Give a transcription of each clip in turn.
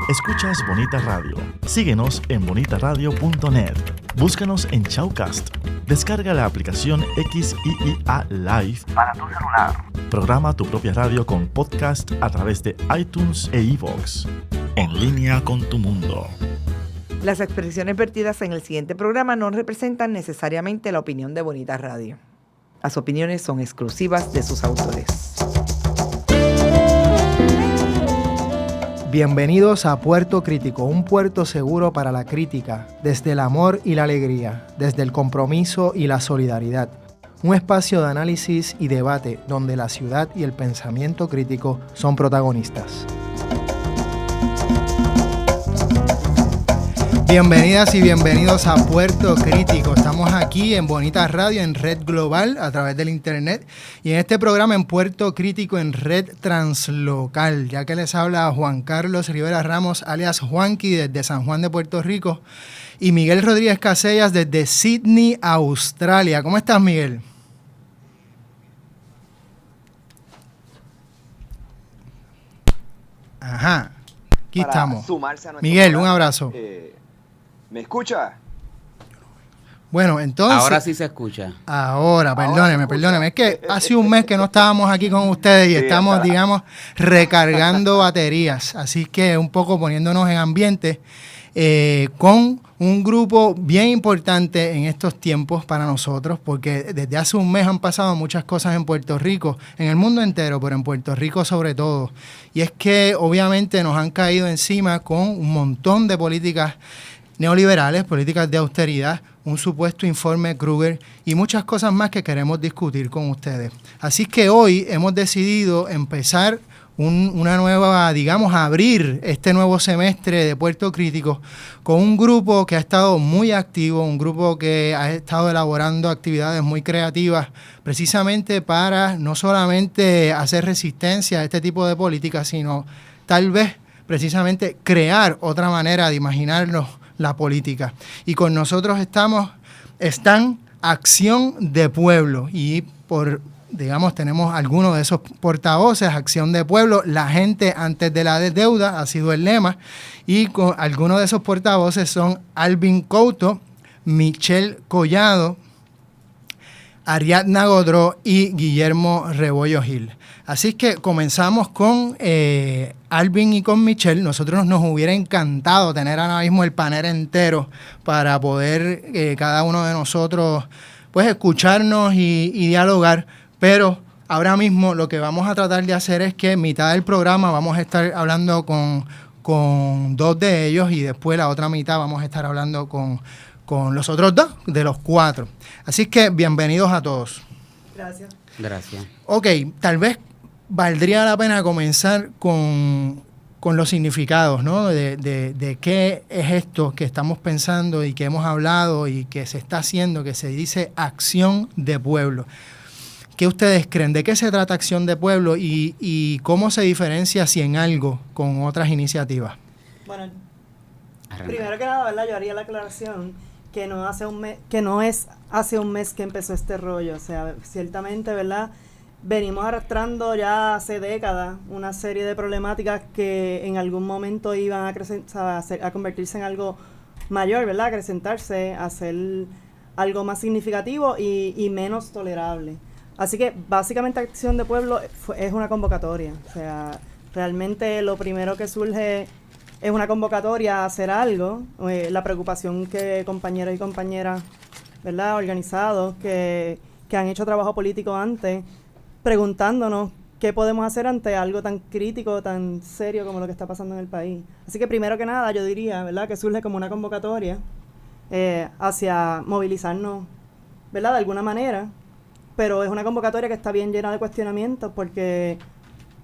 Escuchas Bonita Radio. Síguenos en bonitaradio.net. Búscanos en Shoutcast. Descarga la aplicación XIIA Live para tu celular. Programa tu propia radio con podcast a través de iTunes e iVoox. En línea con tu mundo. Las expresiones vertidas en el siguiente programa no representan necesariamente la opinión de Bonita Radio. Las opiniones son exclusivas de sus autores. Bienvenidos a Puerto Crítico, un puerto seguro para la crítica, desde el amor y la alegría, desde el compromiso y la solidaridad. Un espacio de análisis y debate donde la ciudad y el pensamiento crítico son protagonistas. Bienvenidas y bienvenidos a Puerto Crítico. Estamos aquí en Bonita Radio, en Red Global, a través del internet. Y en este programa en Puerto Crítico, en Red Translocal. Ya que les habla Juan Carlos Rivera Ramos, alias Juanqui, desde San Juan de Puerto Rico. Y Miguel Rodríguez Casellas, desde Sydney, Australia. ¿Cómo estás, Miguel? Ajá, aquí estamos. Miguel, programa, un abrazo. ¿Me escucha? Bueno, entonces... Ahora sí se escucha. Ahora, perdóneme. Es que hace un mes que no estábamos aquí con ustedes y estamos, digamos, recargando baterías. Así que un poco poniéndonos en ambiente con un grupo bien importante en estos tiempos para nosotros, porque desde hace un mes han pasado muchas cosas en Puerto Rico, en el mundo entero, pero en Puerto Rico sobre todo. Y es que obviamente nos han caído encima con un montón de políticas neoliberales, políticas de austeridad, un supuesto informe Kruger y muchas cosas más que queremos discutir con ustedes. Así que hoy hemos decidido empezar una nueva, digamos, abrir este nuevo semestre de Puerto Crítico con un grupo que ha estado muy activo, un grupo que ha estado elaborando actividades muy creativas precisamente para no solamente hacer resistencia a este tipo de políticas, sino tal vez precisamente crear otra manera de imaginarnos la política. Y con nosotros están Acción de Pueblo y tenemos algunos de esos portavoces. Acción de Pueblo, la gente antes de la deuda ha sido el lema, y con algunos de esos portavoces son Alvin Couto, Michelle Collado, Ariadna Godró y Guillermo Rebollo Gil. Así que comenzamos con Alvin y con Michelle. Nosotros nos hubiera encantado tener ahora mismo el panel entero para poder cada uno de nosotros pues escucharnos y dialogar, pero ahora mismo lo que vamos a tratar de hacer es que en mitad del programa vamos a estar hablando con dos de ellos y después la otra mitad vamos a estar hablando con los otros dos de los cuatro. Así que bienvenidos a todos. Gracias. Ok, tal vez valdría la pena comenzar con los significados, ¿no? De qué es esto que estamos pensando y que hemos hablado y que se está haciendo, que se dice Acción de Pueblo. ¿Qué ustedes creen? ¿De qué se trata Acción de Pueblo y cómo se diferencia, si en algo, con otras iniciativas? Bueno, primero que nada, ¿verdad? Yo haría la aclaración que no es hace un mes que empezó este rollo. O sea, ciertamente, ¿verdad? Venimos arrastrando ya hace décadas una serie de problemáticas que en algún momento iban a convertirse en algo mayor, ¿verdad? Acrecentarse, a ser algo más significativo y menos tolerable. Así que básicamente Acción de Pueblo es una convocatoria. O sea, realmente lo primero que surge es una convocatoria a hacer algo. La preocupación que compañeros y compañeras, ¿verdad?, organizados que han hecho trabajo político antes, preguntándonos qué podemos hacer ante algo tan crítico, tan serio como lo que está pasando en el país. Así que primero que nada yo diría, ¿verdad?, que surge como una convocatoria hacia movilizarnos, ¿verdad?, de alguna manera, pero es una convocatoria que está bien llena de cuestionamientos porque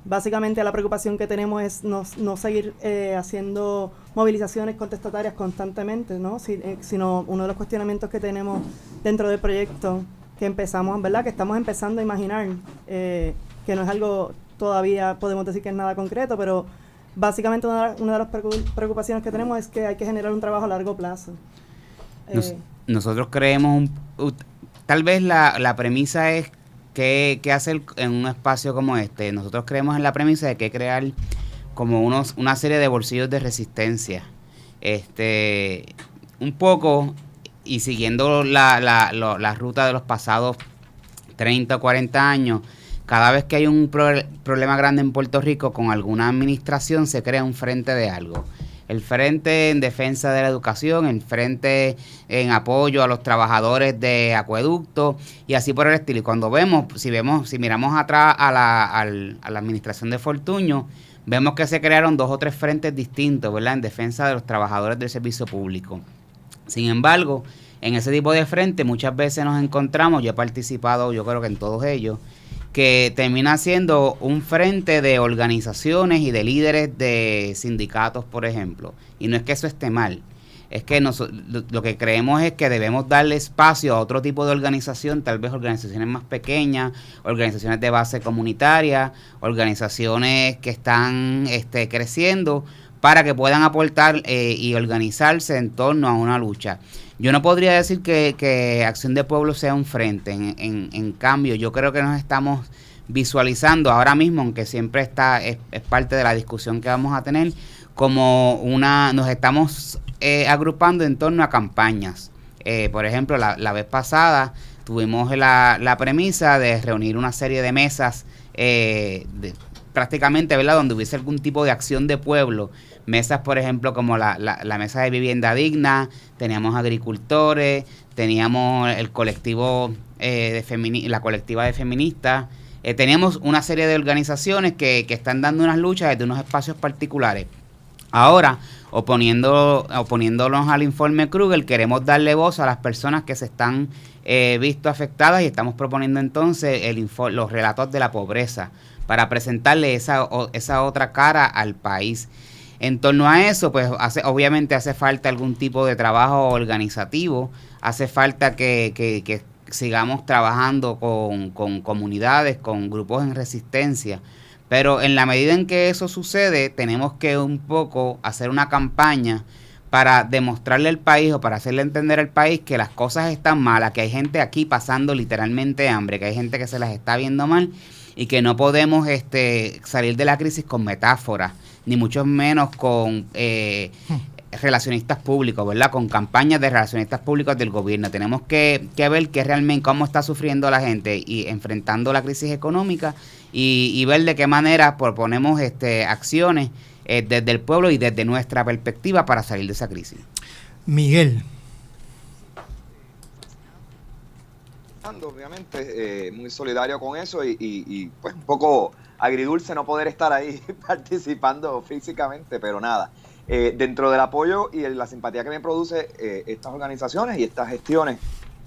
básicamente la preocupación que tenemos es no seguir haciendo movilizaciones contestatarias constantemente, ¿no? Sino uno de los cuestionamientos que tenemos dentro del proyecto que empezamos, ¿verdad?, que estamos empezando a imaginar, que no es algo todavía, podemos decir que es nada concreto, pero básicamente una de las preocupaciones que tenemos es que hay que generar un trabajo a largo plazo. Nosotros creemos, tal vez la premisa es qué hacer en un espacio como este. Nosotros creemos en la premisa de que crear como una serie de bolsillos de resistencia. Un poco, y siguiendo la ruta de los pasados 30 o 40 años, cada vez que hay un problema grande en Puerto Rico con alguna administración, se crea un frente de algo. El frente en defensa de la educación, el frente en apoyo a los trabajadores de acueducto y así por el estilo. Y cuando si miramos atrás a la administración de Fortuño, vemos que se crearon 2 o 3 frentes distintos, ¿verdad?, en defensa de los trabajadores del servicio público. Sin embargo, en ese tipo de frente muchas veces nos encontramos, yo he participado, yo creo que en todos ellos, que termina siendo un frente de organizaciones y de líderes de sindicatos, por ejemplo. Y no es que eso esté mal, es que lo que creemos es que debemos darle espacio a otro tipo de organización, tal vez organizaciones más pequeñas, organizaciones de base comunitaria, organizaciones que están creciendo, para que puedan aportar y organizarse en torno a una lucha. Yo no podría decir que Acción de Pueblo sea un frente. En cambio, yo creo que nos estamos visualizando ahora mismo, aunque siempre es parte de la discusión que vamos a tener, como nos estamos agrupando en torno a campañas. Por ejemplo, la vez pasada tuvimos la premisa de reunir una serie de mesas prácticamente, ¿verdad?, donde hubiese algún tipo de acción de pueblo. Mesas, por ejemplo, como la mesa de vivienda digna, teníamos agricultores, teníamos el colectivo la colectiva de feministas, teníamos una serie de organizaciones que están dando unas luchas desde unos espacios particulares. Ahora, oponiéndonos al informe Kruger, queremos darle voz a las personas que se están visto afectadas y estamos proponiendo entonces los relatos de la pobreza para presentarle esa otra cara al país. En torno a eso, pues obviamente hace falta algún tipo de trabajo organizativo, hace falta que sigamos trabajando con comunidades, con grupos en resistencia, pero en la medida en que eso sucede, tenemos que un poco hacer una campaña para demostrarle al país o para hacerle entender al país que las cosas están malas, que hay gente aquí pasando literalmente hambre, que hay gente que se las está viendo mal y que no podemos salir de la crisis con metáforas, ni mucho menos con relacionistas públicos, ¿verdad?, con campañas de relacionistas públicos del gobierno. Tenemos que ver que realmente cómo está sufriendo la gente y enfrentando la crisis económica y ver de qué manera proponemos acciones desde el pueblo y desde nuestra perspectiva para salir de esa crisis. Miguel. Obviamente, muy solidario con eso y pues un poco agridulce no poder estar ahí participando físicamente, pero nada. Dentro del apoyo y la simpatía que me produce estas organizaciones y estas gestiones,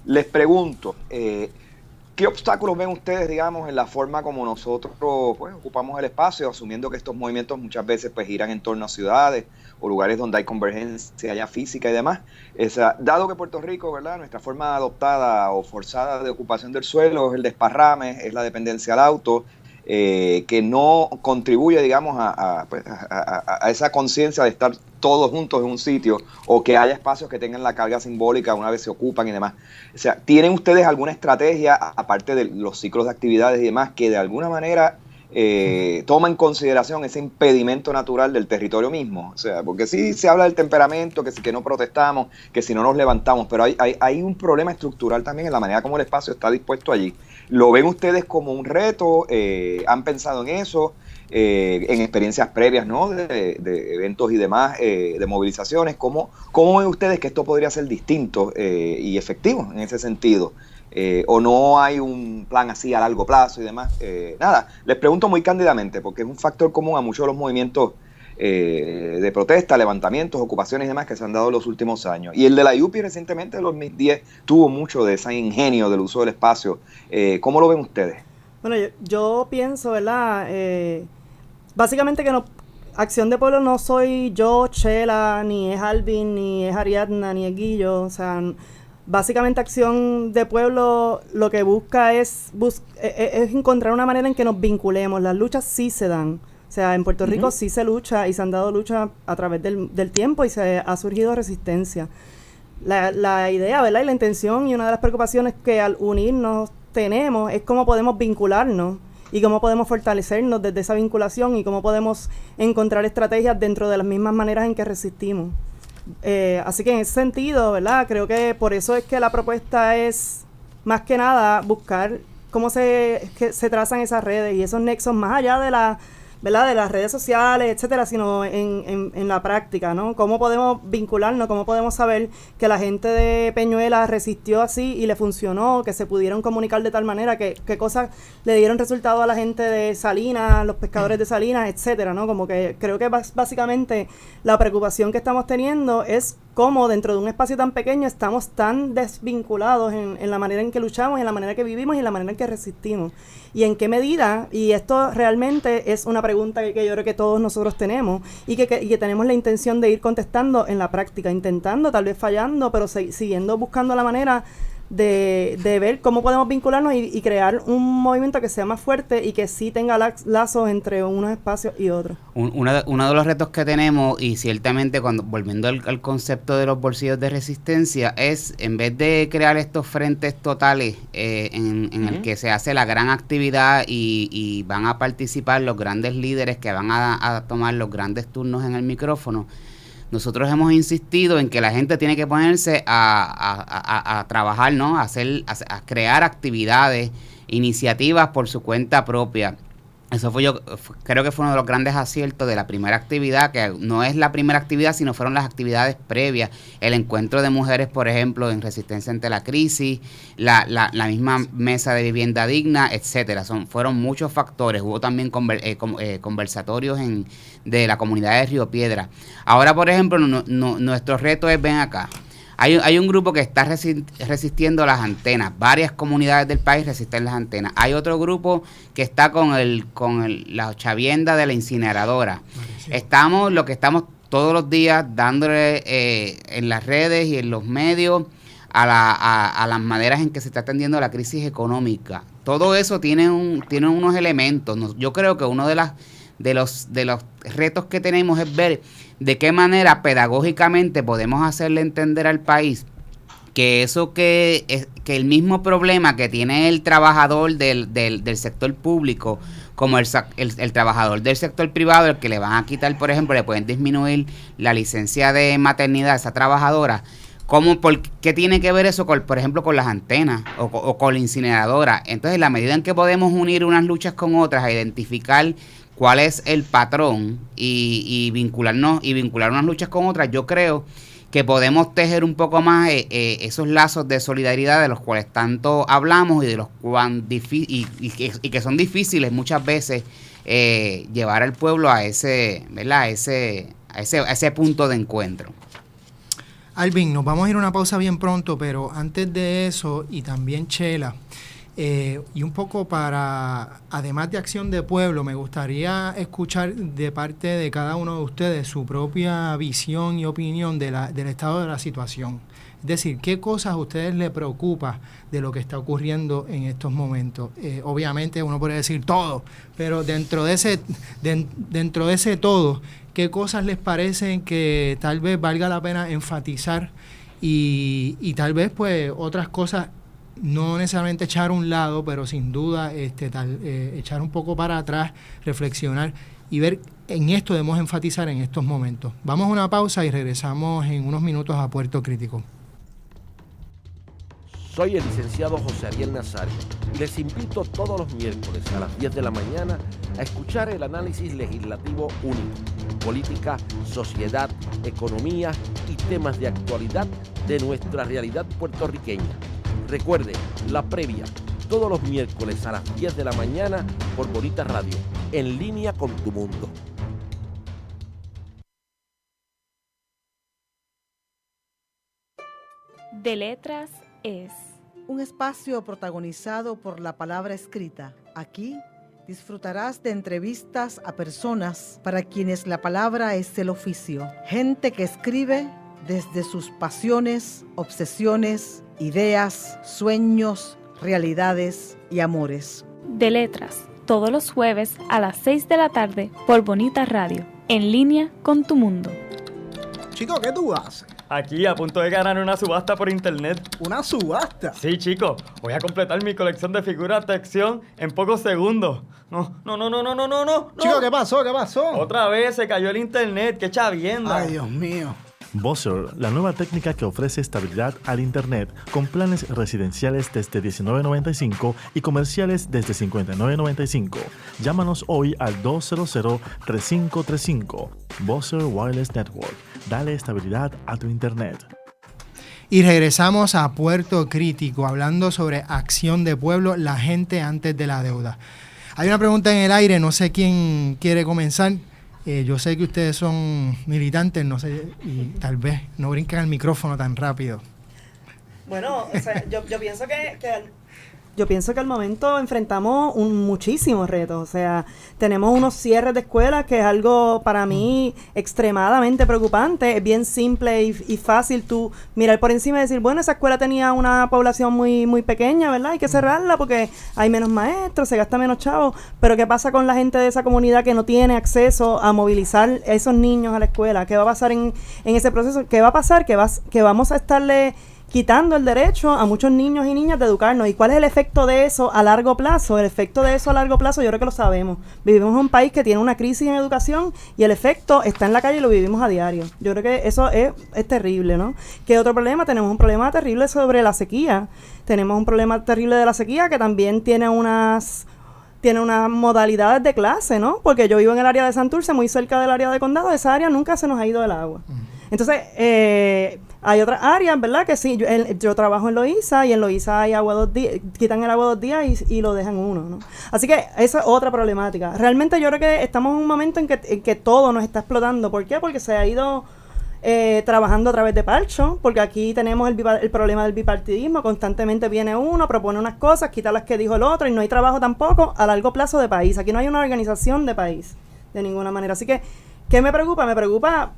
les pregunto, ¿qué obstáculos ven ustedes, digamos, en la forma como nosotros pues ocupamos el espacio, asumiendo que estos movimientos muchas veces pues giran en torno a ciudades o lugares donde hay convergencia ya física y demás? Dado que Puerto Rico, ¿verdad?, nuestra forma adoptada o forzada de ocupación del suelo es el desparrame, es la dependencia al auto, que no contribuye, digamos, a esa conciencia de estar todos juntos en un sitio, o que haya espacios que tengan la carga simbólica una vez se ocupan y demás. O sea, ¿tienen ustedes alguna estrategia, aparte de los ciclos de actividades y demás, que de alguna manera toma en consideración ese impedimento natural del territorio mismo? O sea, porque sí se habla del temperamento, que no protestamos, que si no nos levantamos, pero hay un problema estructural también en la manera como el espacio está dispuesto allí. ¿Lo ven ustedes como un reto? ¿Han pensado en eso? En experiencias previas, ¿no?, de eventos y demás, de movilizaciones. ¿Cómo ven ustedes que esto podría ser distinto y efectivo en ese sentido? ¿O no hay un plan así a largo plazo y demás? Nada, les pregunto muy cándidamente, porque es un factor común a muchos de los movimientos de protesta, levantamientos, ocupaciones y demás que se han dado en los últimos años. Y el de la IUPI recientemente, en los 2010, tuvo mucho de ese ingenio del uso del espacio. ¿Cómo lo ven ustedes? Bueno, yo pienso, ¿verdad?, básicamente que Acción de Pueblo no soy yo, Chela, ni es Alvin, ni es Ariadna, ni es Guillo. O sea, básicamente Acción de Pueblo lo que busca es encontrar una manera en que nos vinculemos. Las luchas sí se dan. O sea, en Puerto Rico sí se lucha y se han dado luchas a través del tiempo y se ha surgido resistencia. La idea, ¿verdad?, y la intención y una de las preocupaciones que al unirnos tenemos es cómo podemos vincularnos y cómo podemos fortalecernos desde esa vinculación y cómo podemos encontrar estrategias dentro de las mismas maneras en que resistimos. Así que en ese sentido, ¿verdad? Creo que por eso es que la propuesta es, más que nada, buscar cómo se trazan esas redes y esos nexos más allá de ¿verdad? De las redes sociales, etcétera, sino en la práctica, ¿no? Cómo podemos vincularnos, cómo podemos saber que la gente de Peñuela resistió así y le funcionó, que se pudieron comunicar de tal manera, que cosas le dieron resultado a la gente de Salinas, los pescadores de Salinas, etcétera, ¿no? Como que creo que básicamente la preocupación que estamos teniendo es cómo dentro de un espacio tan pequeño estamos tan desvinculados en la manera en que luchamos, en la manera que vivimos y en la manera en que resistimos. Y en qué medida, y esto realmente es una pregunta que yo creo que todos nosotros tenemos y que tenemos la intención de ir contestando en la práctica, intentando, tal vez fallando, pero siguiendo buscando la manera de ver cómo podemos vincularnos y crear un movimiento que sea más fuerte y que sí tenga lazos entre unos espacios y otros. Uno de los retos que tenemos, y ciertamente volviendo al concepto de los bolsillos de resistencia, es en vez de crear estos frentes totales en el que se hace la gran actividad y van a participar los grandes líderes que van a tomar los grandes turnos en el micrófono, nosotros hemos insistido en que la gente tiene que ponerse a trabajar, ¿no? A crear actividades, iniciativas por su cuenta propia. Eso creo que fue uno de los grandes aciertos de la primera actividad, que no es la primera actividad, sino fueron las actividades previas. El encuentro de mujeres, por ejemplo, en resistencia ante la crisis, la misma mesa de vivienda digna, etcétera. Fueron muchos factores. Hubo también conversatorios de la comunidad de Río Piedra. Ahora, por ejemplo, nuestro reto es, ven acá. Hay un grupo que está resistiendo las antenas. Varias comunidades del país resisten las antenas. Hay otro grupo que está con la chavienda de la incineradora. Sí. Estamos todos los días dándole en las redes y en los medios a las maneras en que se está atendiendo la crisis económica. Todo eso tiene unos elementos. Yo creo que uno de los retos que tenemos es ver de qué manera pedagógicamente podemos hacerle entender al país que el mismo problema que tiene el trabajador del sector público como el trabajador del sector privado, el que le van a quitar, por ejemplo, le pueden disminuir la licencia de maternidad a esa trabajadora. ¿Por qué tiene que ver eso, por ejemplo, con las antenas o con la incineradora? Entonces, la medida en que podemos unir unas luchas con otras, a identificar cuál es el patrón y vincular unas luchas con otras, yo creo que podemos tejer un poco más esos lazos de solidaridad de los cuales tanto hablamos y de los y que son difíciles muchas veces llevar al pueblo a ese punto de encuentro. Alvin, nos vamos a ir a una pausa bien pronto, pero antes de eso, y también Chela, y un poco además de Acción de Pueblo, me gustaría escuchar de parte de cada uno de ustedes su propia visión y opinión del estado de la situación. Es decir, ¿qué cosas a ustedes les preocupa de lo que está ocurriendo en estos momentos? Obviamente uno puede decir todo, pero dentro de ese todo, ¿qué cosas les parecen que tal vez valga la pena enfatizar y tal vez pues otras cosas no necesariamente echar a un lado, pero sin duda echar un poco para atrás, reflexionar y ver en esto debemos enfatizar en estos momentos? Vamos a una pausa y regresamos en unos minutos a Puerto Crítico. Soy el licenciado José Ariel Nazario y les invito todos los miércoles a las 10 de la mañana a escuchar el análisis legislativo único, política, sociedad, economía y temas de actualidad de nuestra realidad puertorriqueña. Recuerde, La Previa, todos los miércoles a las 10 de la mañana por Bonita Radio, en línea con tu mundo. De Letras es un espacio protagonizado por la palabra escrita. Aquí disfrutarás de entrevistas a personas para quienes la palabra es el oficio. Gente que escribe desde sus pasiones, obsesiones, ideas, sueños, realidades y amores. De Letras, todos los jueves a las 6 de la tarde por Bonita Radio, en línea con tu mundo. Chico, ¿qué tú haces? Aquí, a punto de ganar una subasta por internet. ¿Una subasta? Sí, chico. Voy a completar mi colección de figuras de acción en pocos segundos. No. Chico, ¿qué pasó? ¿Qué pasó? Otra vez se cayó el internet. ¡Qué chavienda! Ay, Dios mío. Buzzer, la nueva técnica que ofrece estabilidad al Internet con planes residenciales desde $19.95 y comerciales desde $59.95. Llámanos hoy al 200-3535. Buzzer Wireless Network. Dale estabilidad a tu Internet. Y regresamos a Puerto Crítico, hablando sobre acción de pueblo, la gente antes de la deuda. Hay una pregunta en el aire, no sé quién quiere comenzar. Yo sé que ustedes son militantes, no sé, y tal vez no brinquen al micrófono tan rápido. Bueno, o sea, yo pienso que al momento enfrentamos muchísimos retos. O sea, tenemos unos cierres de escuelas que es algo para mí extremadamente preocupante. Es bien simple y fácil tú mirar por encima y decir, bueno, esa escuela tenía una población muy, muy pequeña, ¿verdad? Hay que cerrarla porque hay menos maestros, se gasta menos chavos. Pero ¿qué pasa con la gente de esa comunidad que no tiene acceso a movilizar a esos niños a la escuela? ¿Qué va a pasar en ese proceso? ¿Qué va a pasar? Que vamos a estarle quitando el derecho a muchos niños y niñas de educarnos. ¿Y cuál es el efecto de eso a largo plazo? El efecto de eso a largo plazo yo creo que lo sabemos. Vivimos en un país que tiene una crisis en educación y el efecto está en la calle y lo vivimos a diario. Yo creo que eso es terrible, ¿no? ¿Qué otro problema? Tenemos un problema terrible sobre la sequía. Tenemos un problema terrible de la sequía que también tiene unas modalidades de clase, ¿no? Porque yo vivo en el área de Santurce, muy cerca del área de condado, esa área nunca se nos ha ido el agua. Entonces, hay otras áreas, ¿verdad? Que sí, yo trabajo en Loíza y en Loíza hay agua 2 días, quitan el agua 2 días y lo dejan 1, ¿no? Así que esa es otra problemática. Realmente yo creo que estamos en un momento en que todo nos está explotando. ¿Por qué? Porque se ha ido trabajando a través de parcho, porque aquí tenemos el problema del bipartidismo. Constantemente viene uno, propone unas cosas, quita las que dijo el otro y no hay trabajo tampoco a largo plazo de país. Aquí no hay una organización de país de ninguna manera. Así que, ¿qué me preocupa? Me preocupa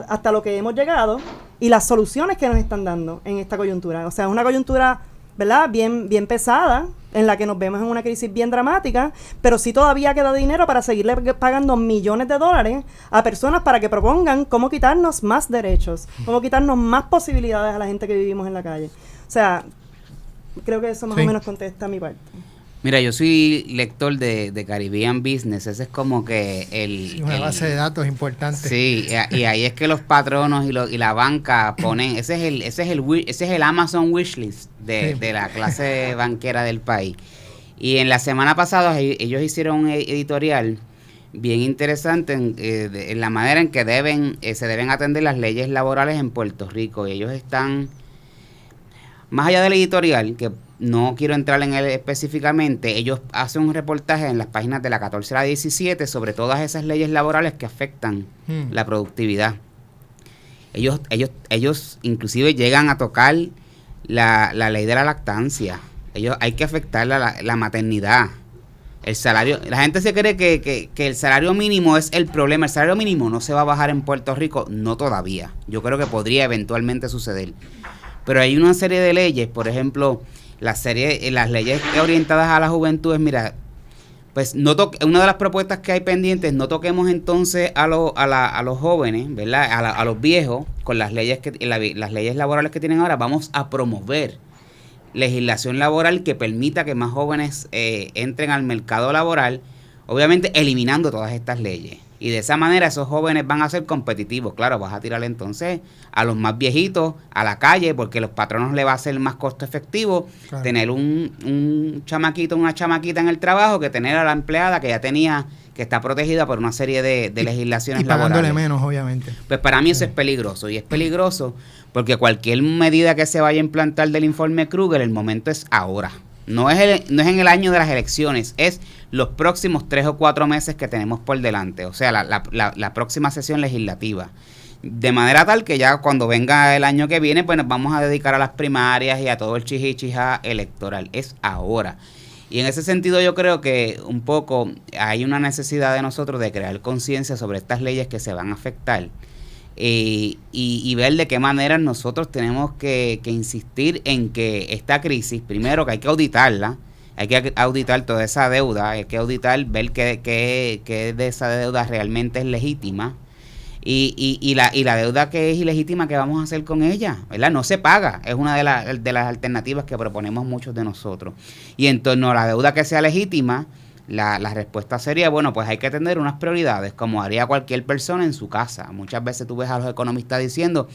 hasta lo que hemos llegado y las soluciones que nos están dando en esta coyuntura. O sea, es una coyuntura, ¿verdad?, bien pesada, en la que nos vemos en una crisis bien dramática, pero sí todavía queda dinero para seguirle pagando millones de dólares a personas para que propongan cómo quitarnos más derechos, cómo quitarnos más posibilidades a la gente que vivimos en la calle. O sea, creo que eso más o menos contesta mi parte. Mira, yo soy lector de Caribbean Business, ese es como que una base de datos importante. Sí, y ahí es que los patronos y la banca ponen, ese es el Amazon Wishlist de la clase banquera del país. Y en la semana pasada ellos hicieron un editorial bien interesante en la manera en que se deben atender las leyes laborales en Puerto Rico. Y ellos están, más allá del editorial, que no quiero entrar en él específicamente, ellos hacen un reportaje en las páginas de la 14 a la 17 sobre todas esas leyes laborales que afectan la productividad. Ellos inclusive llegan a tocar la ley de la lactancia. Hay que afectar la maternidad. El salario, la gente se cree que el salario mínimo es el problema. El salario mínimo no se va a bajar en Puerto Rico, no todavía. Yo creo que podría eventualmente suceder. Pero hay una serie de leyes, por ejemplo, las leyes orientadas a la juventud, mira, pues una de las propuestas que hay pendientes, no toquemos entonces a los jóvenes, ¿verdad? A los viejos, con las leyes las leyes laborales que tienen ahora. Vamos a promover legislación laboral que permita que más jóvenes entren al mercado laboral, obviamente eliminando todas estas leyes. Y de esa manera esos jóvenes van a ser competitivos. Claro, vas a tirar entonces a los más viejitos a la calle, porque los patronos le va a ser más costo efectivo tener un chamaquito, una chamaquita en el trabajo que tener a la empleada que ya está protegida por una serie de legislaciones laborales. Y pagándole menos, obviamente. Pues para mí eso es peligroso. Y es peligroso porque cualquier medida que se vaya a implantar del informe Kruger, el momento es ahora. No es en el año de las elecciones, es los próximos 3 o 4 meses que tenemos por delante, o sea, la próxima sesión legislativa. De manera tal que ya cuando venga el año que viene, pues nos vamos a dedicar a las primarias y a todo el chichichija electoral. Es ahora. Y en ese sentido yo creo que un poco hay una necesidad de nosotros de crear conciencia sobre estas leyes que se van a afectar. Y ver de qué manera nosotros tenemos que insistir en que esta crisis, primero que hay que auditarla, hay que auditar toda esa deuda, hay que auditar, ver qué de esa deuda realmente es legítima Y la deuda que es ilegítima, ¿qué vamos a hacer con ella? ¿Verdad? No se paga, es una de las alternativas que proponemos muchos de nosotros. Y en torno a la deuda que sea legítima, la respuesta sería, bueno, pues hay que tener unas prioridades, como haría cualquier persona en su casa. Muchas veces tú ves a los economistas diciendo,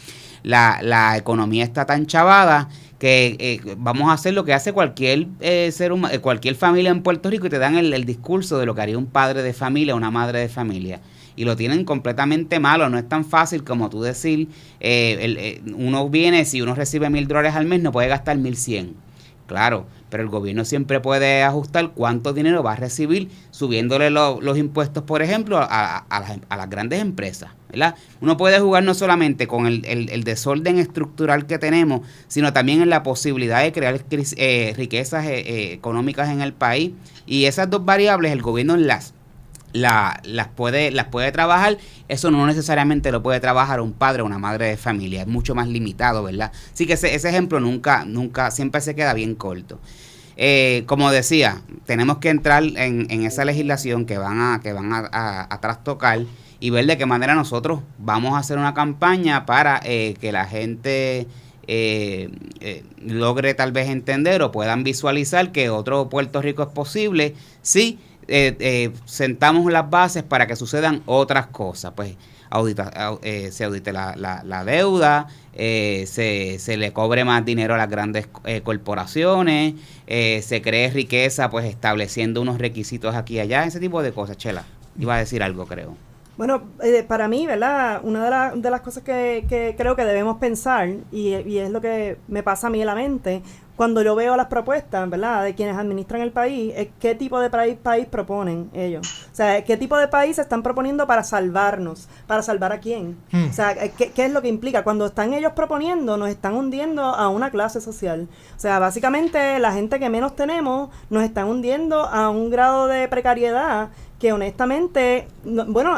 la economía está tan chavada que vamos a hacer lo que hace cualquier ser humano, cualquier familia en Puerto Rico, y te dan el discurso de lo que haría un padre de familia o una madre de familia. Y lo tienen completamente malo. No es tan fácil como tú decir, uno viene, si uno recibe $1,000 al mes, no puede gastar 1,100. Claro, pero el gobierno siempre puede ajustar cuánto dinero va a recibir subiéndole los impuestos, por ejemplo, a las grandes empresas, ¿verdad? Uno puede jugar no solamente con el desorden estructural que tenemos, sino también en la posibilidad de crear riquezas económicas en el país. Y esas dos variables el gobierno las puede trabajar. Eso no necesariamente lo puede trabajar un padre o una madre de familia, es mucho más limitado, ¿verdad? Así que ese ejemplo nunca siempre se queda bien corto. Como decía, tenemos que entrar en esa legislación que van a trastocar y ver de qué manera nosotros vamos a hacer una campaña para que la gente logre tal vez entender o puedan visualizar que otro Puerto Rico es posible si sentamos las bases para que sucedan otras cosas. Pues se audite la deuda, se le cobre más dinero a las grandes corporaciones, se cree riqueza pues estableciendo unos requisitos aquí y allá, ese tipo de cosas. Chela, iba a decir algo, creo. Bueno, para mí, ¿verdad? Una de las cosas que creo que debemos pensar, y es lo que me pasa a mí en la mente, cuando yo veo las propuestas, ¿verdad?, de quienes administran el país, es qué tipo de país proponen ellos. O sea, qué tipo de país se están proponiendo para salvarnos. ¿Para salvar a quién? O sea, ¿qué es lo que implica? Cuando están ellos proponiendo, nos están hundiendo a una clase social. O sea, básicamente la gente que menos tenemos nos están hundiendo a un grado de precariedad que honestamente,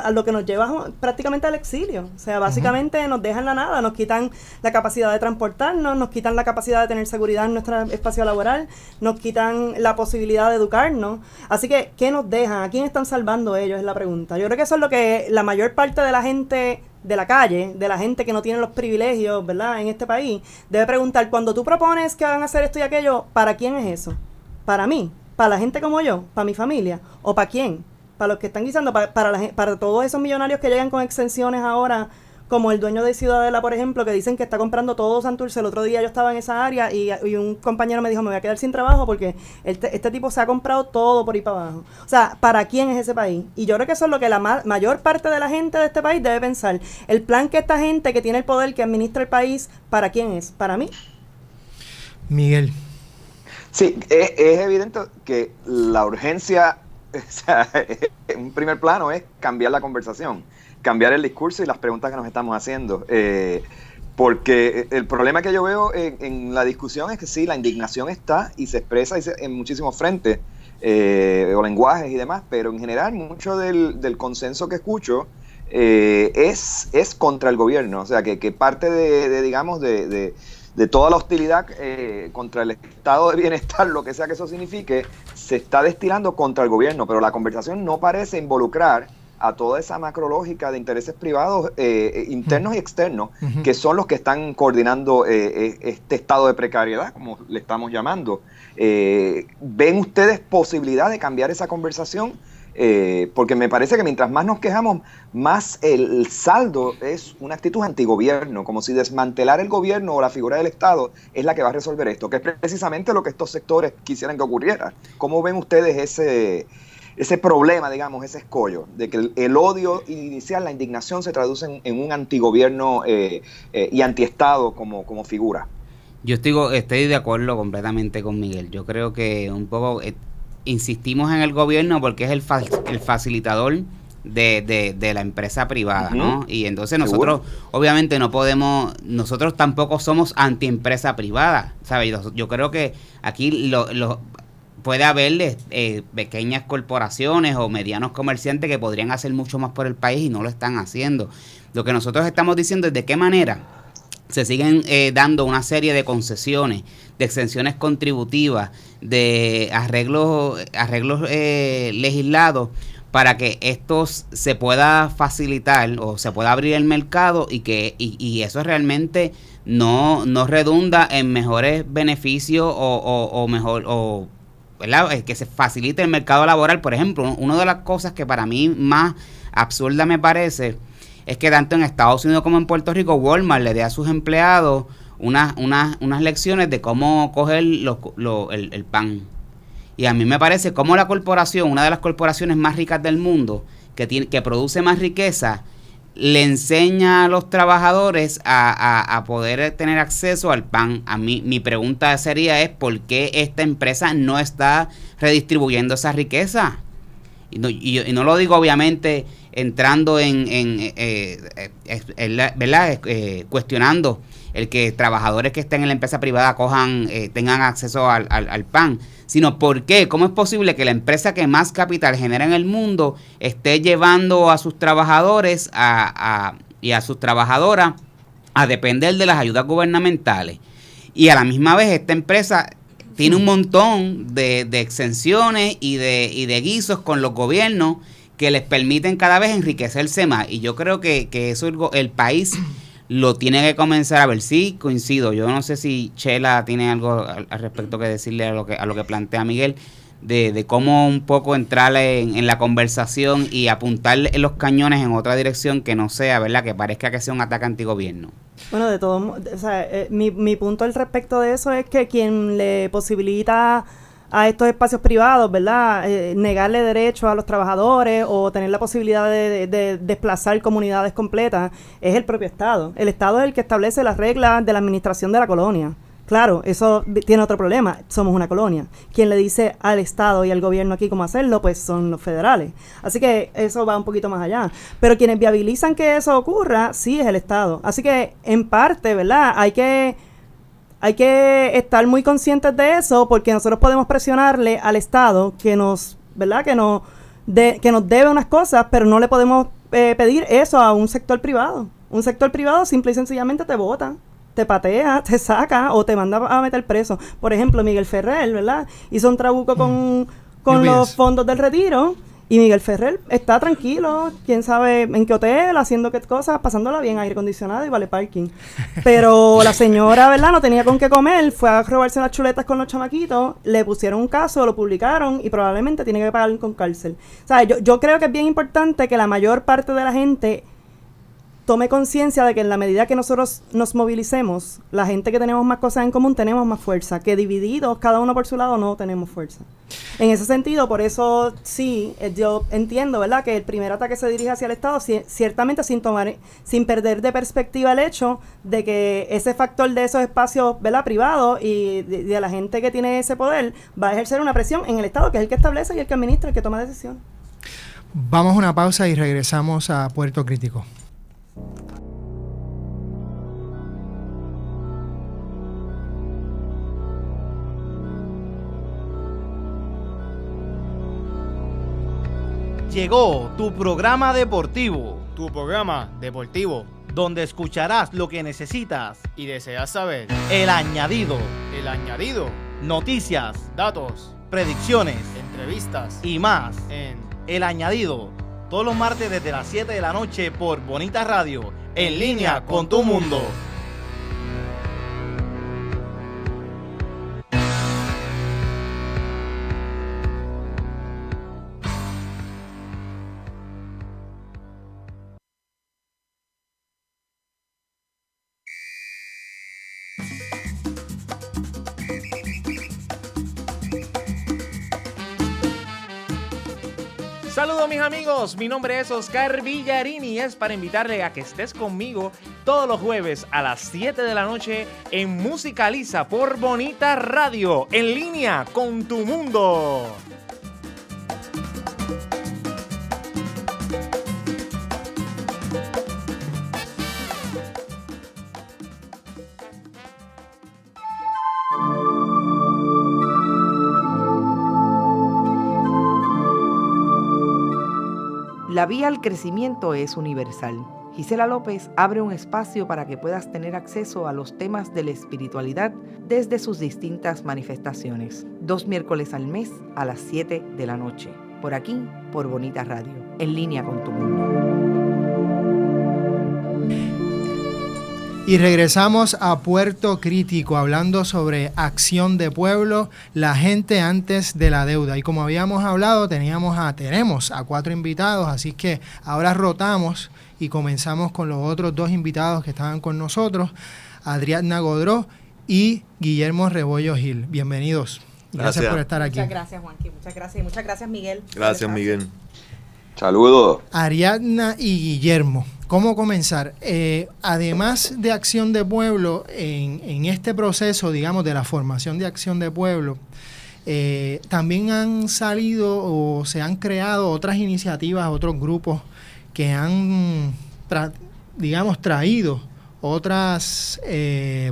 a lo que nos lleva prácticamente al exilio. O sea, básicamente nos dejan la nada, nos quitan la capacidad de transportarnos, nos quitan la capacidad de tener seguridad en nuestro espacio laboral, nos quitan la posibilidad de educarnos. Así que, ¿qué nos dejan? ¿A quién están salvando ellos? Es la pregunta. Yo creo que eso es lo que la mayor parte de la gente de la calle, de la gente que no tiene los privilegios, ¿verdad?, en este país, debe preguntar, cuando tú propones que van a hacer esto y aquello, ¿para quién es eso? ¿Para mí? ¿Para la gente como yo? ¿Para mi familia? ¿O para quién? Para los que están guisando, para todos esos millonarios que llegan con exenciones ahora, como el dueño de Ciudadela, por ejemplo, que dicen que está comprando todo Santurce. El otro día yo estaba en esa área y un compañero me dijo, me voy a quedar sin trabajo porque este tipo se ha comprado todo por ahí para abajo. O sea, ¿para quién es ese país? Y yo creo que eso es lo que la mayor parte de la gente de este país debe pensar. El plan que esta gente que tiene el poder, que administra el país, ¿para quién es? ¿Para mí? Miguel. Sí, es evidente que la urgencia, o sea, en un primer plano, es cambiar la conversación, cambiar el discurso y las preguntas que nos estamos haciendo. Porque el problema que yo veo en la discusión es que sí, la indignación está y se expresa en muchísimos frentes o lenguajes y demás, pero en general mucho del consenso que escucho es contra el gobierno. O sea, que parte de toda la hostilidad contra el estado de bienestar, lo que sea que eso signifique, se está destilando contra el gobierno, pero la conversación no parece involucrar a toda esa macrológica de intereses privados internos y externos, que son los que están coordinando este estado de precariedad, como le estamos llamando. ¿Ven ustedes posibilidad de cambiar esa conversación? Porque me parece que mientras más nos quejamos, más el saldo es una actitud antigobierno, como si desmantelar el gobierno o la figura del Estado es la que va a resolver esto, que es precisamente lo que estos sectores quisieran que ocurriera. ¿Cómo ven ustedes ese problema, digamos, ese escollo, de que el odio inicial, la indignación se traduce en un antigobierno y antiestado como figura? Yo estoy de acuerdo completamente con Miguel. Yo creo que un poco insistimos en el gobierno porque es el facilitador de la empresa privada, ¿no? Y entonces nosotros, obviamente, nosotros tampoco somos antiempresa privada, ¿sabes? Yo creo que aquí puede haber pequeñas corporaciones o medianos comerciantes que podrían hacer mucho más por el país y no lo están haciendo. Lo que nosotros estamos diciendo es de qué manera se siguen dando una serie de concesiones, de exenciones contributivas, de arreglos legislados para que esto se pueda facilitar o se pueda abrir el mercado y eso realmente no redunda en mejores beneficios o mejor, o ¿verdad? Que se facilite el mercado laboral. Por ejemplo, una de las cosas que para mí más absurda me parece es que tanto en Estados Unidos como en Puerto Rico Walmart le dé a sus empleados unas lecciones de cómo coger el pan. Y a mí me parece como la corporación, una de las corporaciones más ricas del mundo, que produce más riqueza, le enseña a los trabajadores a poder tener acceso al pan. A mí, mi pregunta sería ¿por qué esta empresa no está redistribuyendo esa riqueza? Y no lo digo obviamente entrando ¿verdad? Cuestionando el que trabajadores que estén en la empresa privada tengan acceso al pan, sino ¿por qué? ¿Cómo es posible que la empresa que más capital genera en el mundo esté llevando a sus trabajadores y a sus trabajadoras a depender de las ayudas gubernamentales? Y a la misma vez esta empresa tiene un montón de exenciones y de guisos con los gobiernos que les permiten cada vez enriquecerse más. Y yo creo que eso el país lo tiene que comenzar a ver. Sí, coincido. Yo no sé si Chela tiene algo al respecto que decirle a lo que plantea Miguel, de cómo un poco entrar en la conversación y apuntar los cañones en otra dirección que no sea, ¿verdad? Que parezca que sea un ataque antigobierno. Bueno, de todo, o sea, mi punto al respecto de eso es que quien le posibilita a estos espacios privados, ¿verdad? Negarle derechos a los trabajadores o tener la posibilidad de desplazar comunidades completas es el propio Estado. El Estado es el que establece las reglas de la administración de la colonia. Claro, eso tiene otro problema. Somos una colonia. Quien le dice al Estado y al gobierno aquí cómo hacerlo, pues son los federales. Así que eso va un poquito más allá. Pero quienes viabilizan que eso ocurra, sí es el Estado. Así que, en parte, ¿verdad? Hay que estar muy conscientes de eso, porque nosotros podemos presionarle al Estado que nos, ¿verdad? Que nos debe unas cosas, pero no le podemos pedir eso a un sector privado. Un sector privado simple y sencillamente te bota, te patea, te saca o te manda a meter preso. Por ejemplo, Miguel Ferrer, ¿verdad? Hizo un trabuco con los fondos del retiro. Y Miguel Ferrer está tranquilo, quién sabe en qué hotel, haciendo qué cosas, pasándola bien, aire acondicionado y vale parking. Pero la señora, ¿verdad? No tenía con qué comer, fue a robarse las chuletas con los chamaquitos, le pusieron un caso, lo publicaron y probablemente tiene que pagar con cárcel. O sea, yo creo que es bien importante que la mayor parte de la gente tome conciencia de que en la medida que nosotros nos movilicemos, la gente que tenemos más cosas en común tenemos más fuerza, que divididos, cada uno por su lado, no tenemos fuerza. En ese sentido, por eso sí, yo entiendo, ¿verdad?, que el primer ataque se dirige hacia el Estado, ciertamente sin perder de perspectiva el hecho de que ese factor de esos espacios, ¿verdad?, privados y de la gente que tiene ese poder va a ejercer una presión en el Estado, que es el que establece y el que administra, el que toma decisiones. Vamos a una pausa y regresamos a Puerto Crítico. Llegó tu programa deportivo. Tu programa deportivo, donde escucharás lo que necesitas y deseas saber. El añadido. El añadido. Noticias, datos, predicciones, entrevistas y más en El Añadido. Todos los martes desde las 7 de la noche por Bonita Radio. En línea con tu mundo. Saludos mis amigos, mi nombre es Oscar Villarini y es para invitarle a que estés conmigo todos los jueves a las 7 de la noche en Musicaliza por Bonita Radio, en línea con tu mundo. La vía al crecimiento es universal. Gisela López abre un espacio para que puedas tener acceso a los temas de la espiritualidad desde sus distintas manifestaciones. 2 miércoles al mes a las 7 de la noche. por aquí, por Bonita Radio, en línea con tu mundo. Y regresamos a Puerto Crítico hablando sobre acción de pueblo, la gente antes de la deuda. Y como habíamos hablado, tenemos a 4 invitados, así que ahora rotamos y comenzamos con los otros 2 invitados que estaban con nosotros, Adriana Godró y Guillermo Rebollo Gil. Bienvenidos. Gracias por estar aquí. Muchas gracias, Juanqui. Muchas gracias. Y muchas gracias, Miguel. Gracias, Miguel. Saludos. Ariadna y Guillermo, ¿cómo comenzar? Además de Acción de Pueblo, en este proceso, digamos, de la formación de Acción de Pueblo, también han salido o se han creado otras iniciativas, otros grupos que han, traído otras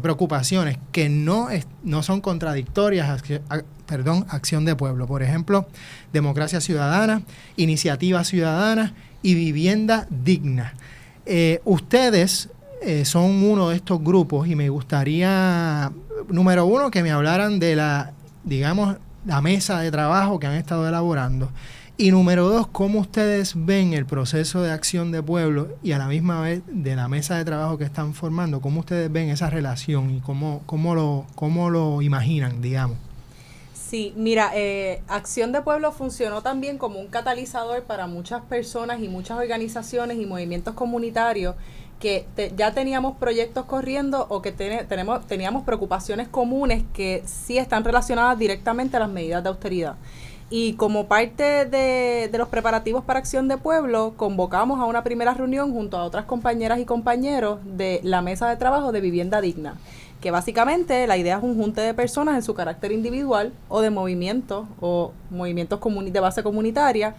preocupaciones que no son contradictorias Acción de Pueblo. Por ejemplo, Democracia Ciudadana, Iniciativa Ciudadana y Vivienda Digna. Ustedes son uno de estos grupos y me gustaría, número 1, que me hablaran de la mesa de trabajo que han estado elaborando. Y número 2, ¿cómo ustedes ven el proceso de Acción de Pueblo y a la misma vez de la mesa de trabajo que están formando? ¿Cómo ustedes ven esa relación y cómo lo imaginan, digamos? Sí, mira, Acción de Pueblo funcionó también como un catalizador para muchas personas y muchas organizaciones y movimientos comunitarios que ya teníamos proyectos corriendo o que teníamos preocupaciones comunes que sí están relacionadas directamente a las medidas de austeridad. Y como parte de los preparativos para Acción de Pueblo, convocamos a una primera reunión junto a otras compañeras y compañeros de la mesa de trabajo de Vivienda Digna, que básicamente la idea es un junte de personas en su carácter individual o de movimientos de base comunitaria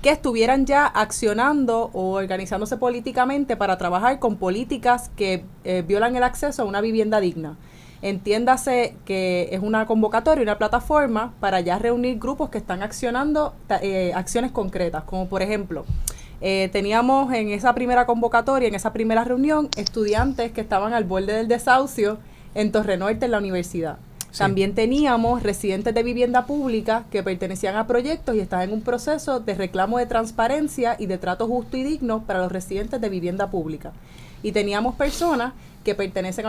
que estuvieran ya accionando o organizándose políticamente para trabajar con políticas que violan el acceso a una vivienda digna. Entiéndase que es una convocatoria, una plataforma para ya reunir grupos que están accionando acciones concretas, como por ejemplo, teníamos en esa primera convocatoria, en esa primera reunión, estudiantes que estaban al borde del desahucio en Torre Norte, en la universidad. Sí. También teníamos residentes de vivienda pública que pertenecían a proyectos y estaban en un proceso de reclamo de transparencia y de trato justo y digno para los residentes de vivienda pública. Y teníamos personas que pertenecen a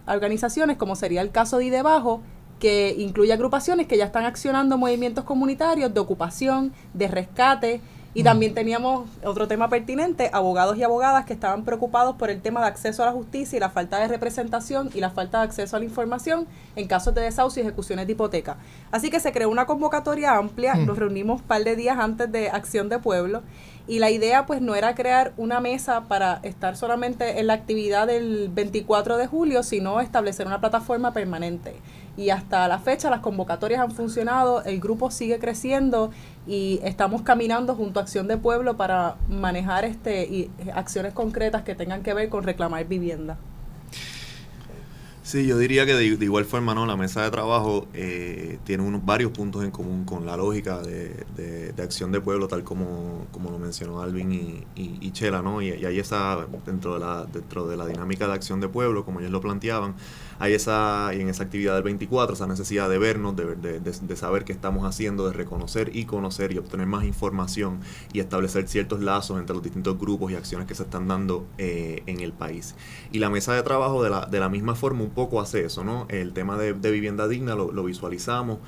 organizaciones como sería el caso de Idebajo, que incluye agrupaciones que ya están accionando movimientos comunitarios de ocupación, de rescate, y también teníamos otro tema pertinente, abogados y abogadas que estaban preocupados por el tema de acceso a la justicia y la falta de representación y la falta de acceso a la información en casos de desahucio y ejecuciones de hipoteca. Así que se creó una convocatoria amplia, nos reunimos un par de días antes de Acción de Pueblo, y la idea pues no era crear una mesa para estar solamente en la actividad del 24 de julio, sino establecer una plataforma permanente. Y hasta la fecha las convocatorias han funcionado, el grupo sigue creciendo y estamos caminando junto a Acción de Pueblo para manejar acciones concretas que tengan que ver con reclamar vivienda. Sí, yo diría que de igual forma, ¿no? La mesa de trabajo tiene varios puntos en común con la lógica de Acción de Pueblo, tal como lo mencionó Alvin y Chela, ¿no? Y ahí está, dentro de la dinámica de Acción de Pueblo, como ellos lo planteaban, y en esa actividad del 24, esa necesidad de vernos, de saber qué estamos haciendo, de reconocer y conocer y obtener más información y establecer ciertos lazos entre los distintos grupos y acciones que se están dando en el país. Y la mesa de trabajo de la misma forma un poco hace eso, ¿no? El tema de vivienda digna lo visualizamos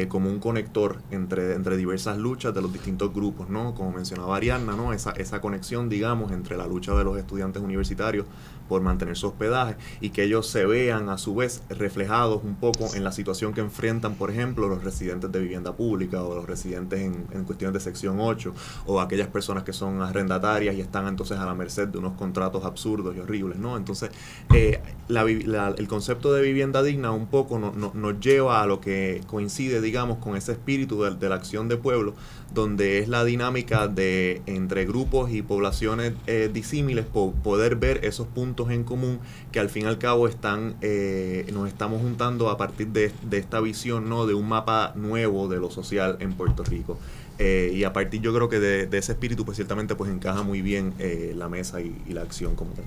como un conector entre diversas luchas de los distintos grupos, ¿no? Como mencionaba Ariadna, ¿no? Esa conexión, digamos, entre la lucha de los estudiantes universitarios por mantener su hospedaje y que ellos se vean a su vez reflejados un poco en la situación que enfrentan, por ejemplo, los residentes de vivienda pública o los residentes en cuestiones de sección 8 o aquellas personas que son arrendatarias y están entonces a la merced de unos contratos absurdos y horribles, ¿no? Entonces, el concepto de vivienda digna un poco nos lleva a lo que coincide, digamos, con ese espíritu de la Acción de Pueblo, donde es la dinámica de entre grupos y poblaciones disímiles poder ver esos puntos en común que al fin y al cabo nos estamos juntando a partir de esta visión, ¿no? De un mapa nuevo de lo social en Puerto Rico. Y a partir, yo creo que de ese espíritu pues ciertamente pues encaja muy bien la mesa y la acción como tal.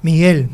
Miguel.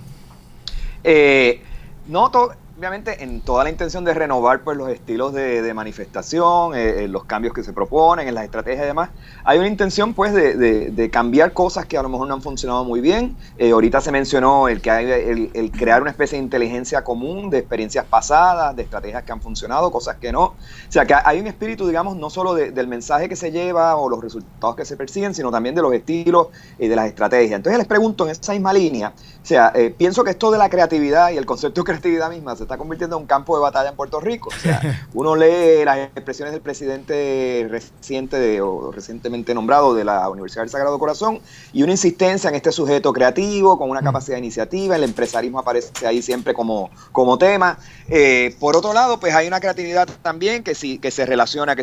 obviamente en toda la intención de renovar pues los estilos de manifestación, los cambios que se proponen, en las estrategias y demás, hay una intención pues de cambiar cosas que a lo mejor no han funcionado muy bien. Ahorita se mencionó el crear una especie de inteligencia común de experiencias pasadas, de estrategias que han funcionado, cosas que no. O sea que hay un espíritu, digamos, no solo del mensaje que se lleva o los resultados que se persiguen, sino también de los estilos y de las estrategias. Entonces les pregunto en esa misma línea, o sea, pienso que esto de la creatividad y el concepto de creatividad misma se está convirtiendo en un campo de batalla en Puerto Rico. O sea, uno lee las expresiones del presidente recientemente nombrado de la Universidad del Sagrado Corazón y una insistencia en este sujeto creativo con una capacidad de iniciativa. El empresarismo aparece ahí siempre como tema. Por otro lado, pues hay una creatividad también que se relaciona,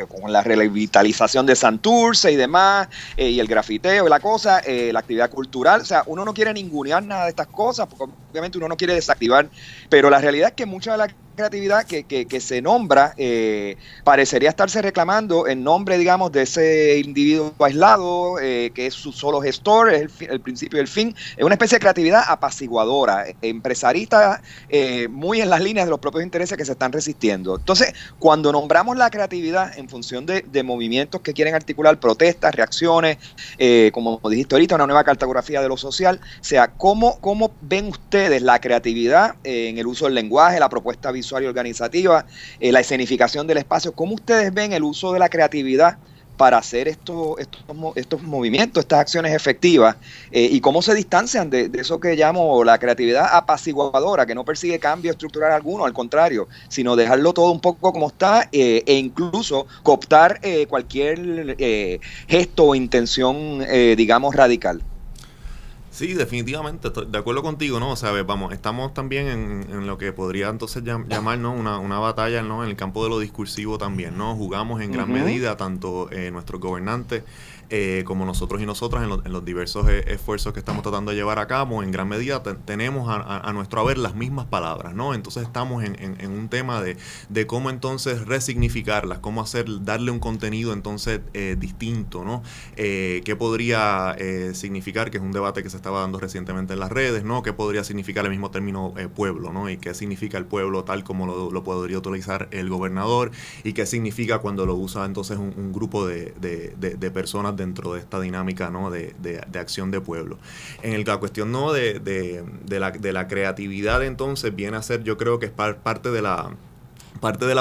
con la revitalización de Santurce y demás, y el grafiteo y la cosa, la actividad cultural. O sea, uno no quiere ningunear nada de estas cosas, porque obviamente uno no quiere desactivar, pero la realidad es que mucha de la creatividad que se nombra parecería estarse reclamando en nombre, digamos, de ese individuo aislado que es su solo gestor, es el principio y el fin. Es una especie de creatividad apaciguadora, empresarista, muy en las líneas de los propios intereses que se están resistiendo. Entonces, cuando nombramos la creatividad en función de movimientos que quieren articular protestas, reacciones, como dijiste ahorita, una nueva cartografía de lo social, o sea, ¿cómo ven ustedes la creatividad en el uso del lenguaje, la propuesta visual y organizativa, la escenificación del espacio? ¿Cómo ustedes ven el uso de la creatividad para hacer estos movimientos, estas acciones efectivas, y cómo se distancian de eso que llamo la creatividad apaciguadora, que no persigue cambio estructural alguno, al contrario, sino dejarlo todo un poco como está, e incluso cooptar cualquier gesto o intención, digamos, radical? Sí, definitivamente, estoy de acuerdo contigo, ¿no? O sea, vamos, estamos también en lo que podría entonces llamar, ¿no? una batalla, ¿no? En el campo de lo discursivo también, ¿no? Jugamos en gran medida, tanto nuestros gobernantes como nosotros y nosotras en los diversos esfuerzos que estamos tratando de llevar a cabo, en gran medida tenemos a nuestro haber las mismas palabras, ¿no? Entonces estamos en un tema de cómo entonces resignificarlas, cómo darle un contenido entonces distinto, ¿no? ¿Qué podría significar? Que es un debate que se estaba dando recientemente en las redes, ¿no? ¿Qué podría significar el mismo término pueblo, ¿no? Y qué significa el pueblo tal como lo podría utilizar el gobernador, y qué significa cuando lo usa entonces un grupo de personas dentro de esta dinámica, ¿no? de acción de pueblo. En la cuestión, ¿no? de la creatividad, entonces viene a ser, yo creo que es parte de la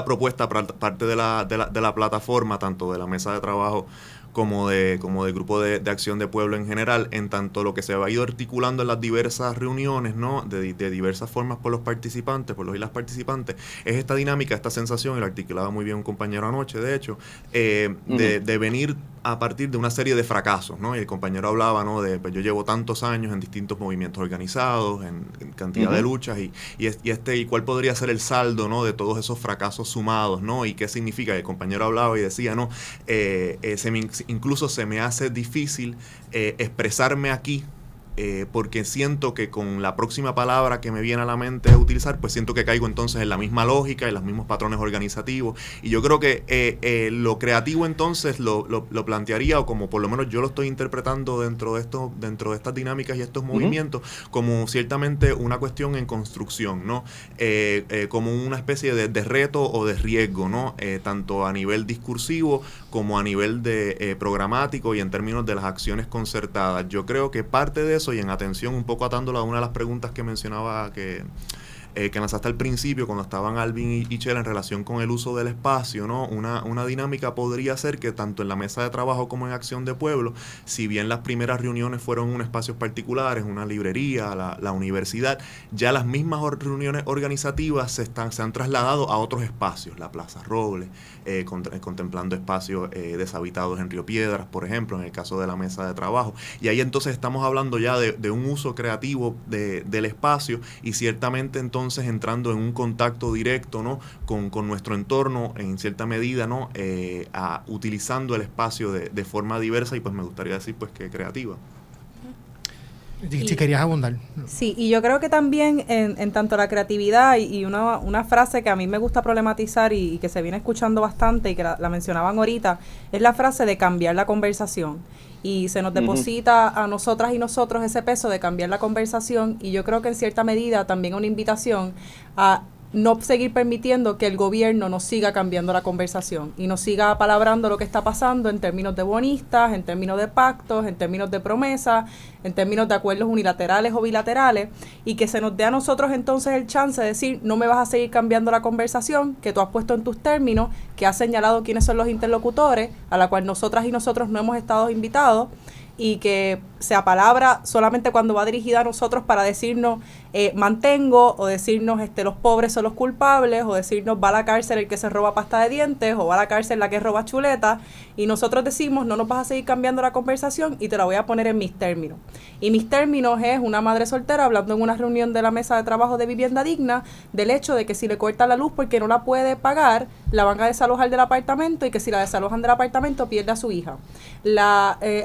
propuesta, parte de la plataforma, tanto de la mesa de trabajo como de grupo de acción de pueblo en general, en tanto lo que se ha ido articulando en las diversas reuniones, ¿no? de diversas formas por los participantes, por los y las participantes, es esta dinámica, esta sensación, y lo articulaba muy bien un compañero anoche, de hecho, de venir a partir de una serie de fracasos, ¿no? Y el compañero hablaba, ¿no? Pues yo llevo tantos años en distintos movimientos organizados, en cantidad de luchas, y cuál podría ser el saldo, ¿no? De todos esos fracasos sumados, ¿no? Y qué significa. El compañero hablaba y decía, ¿no? Incluso se me hace difícil expresarme aquí, porque siento que con la próxima palabra que me viene a la mente utilizar, pues siento que caigo entonces en la misma lógica, en los mismos patrones organizativos. Y yo creo que lo creativo entonces lo plantearía, o como por lo menos yo lo estoy interpretando dentro de estas dinámicas y estos movimientos, como ciertamente una cuestión en construcción, ¿no? Como una especie de reto o de riesgo, ¿no? Tanto a nivel discursivo como a nivel de programático y en términos de las acciones concertadas. Yo creo que parte de eso, y en atención, un poco atándolo a una de las preguntas que mencionaba que lanzaste al principio cuando estaban Alvin y Chela en relación con el uso del espacio, ¿no? Una dinámica podría ser que tanto en la mesa de trabajo como en Acción de Pueblo, si bien las primeras reuniones fueron en espacios particulares, una librería, la universidad, ya las mismas reuniones organizativas se han trasladado a otros espacios, la Plaza Robles, contemplando espacios deshabitados en Río Piedras, por ejemplo, en el caso de la mesa de trabajo. Y ahí entonces estamos hablando ya de un uso creativo del espacio, y ciertamente entonces entrando en un contacto directo, ¿no? con nuestro entorno en cierta medida, ¿no? Utilizando el espacio de forma diversa, y pues me gustaría decir pues que creativa. Si querías abundar. Sí, y yo creo que también en tanto la creatividad y una frase que a mí me gusta problematizar y que se viene escuchando bastante y que la mencionaban ahorita, es la frase de cambiar la conversación. Y se nos deposita a nosotras y nosotros ese peso de cambiar la conversación, y yo creo que en cierta medida también una invitación a no seguir permitiendo que el gobierno nos siga cambiando la conversación y nos siga apalabrando lo que está pasando en términos de bonistas, en términos de pactos, en términos de promesas, en términos de acuerdos unilaterales o bilaterales, y que se nos dé a nosotros entonces el chance de decir, no me vas a seguir cambiando la conversación que tú has puesto en tus términos, que has señalado quiénes son los interlocutores, a la cual nosotras y nosotros no hemos estado invitados, y que se apalabra solamente cuando va dirigida a nosotros para decirnos mantengo, o decirnos los pobres son los culpables, o decirnos va a la cárcel el que se roba pasta de dientes, o va a la cárcel la que roba chuleta, y nosotros decimos no nos vas a seguir cambiando la conversación y te la voy a poner en mis términos. Y mis términos es una madre soltera hablando en una reunión de la mesa de trabajo de vivienda digna del hecho de que si le corta la luz porque no la puede pagar, la van a desalojar del apartamento, y que si la desalojan del apartamento pierde a su hija.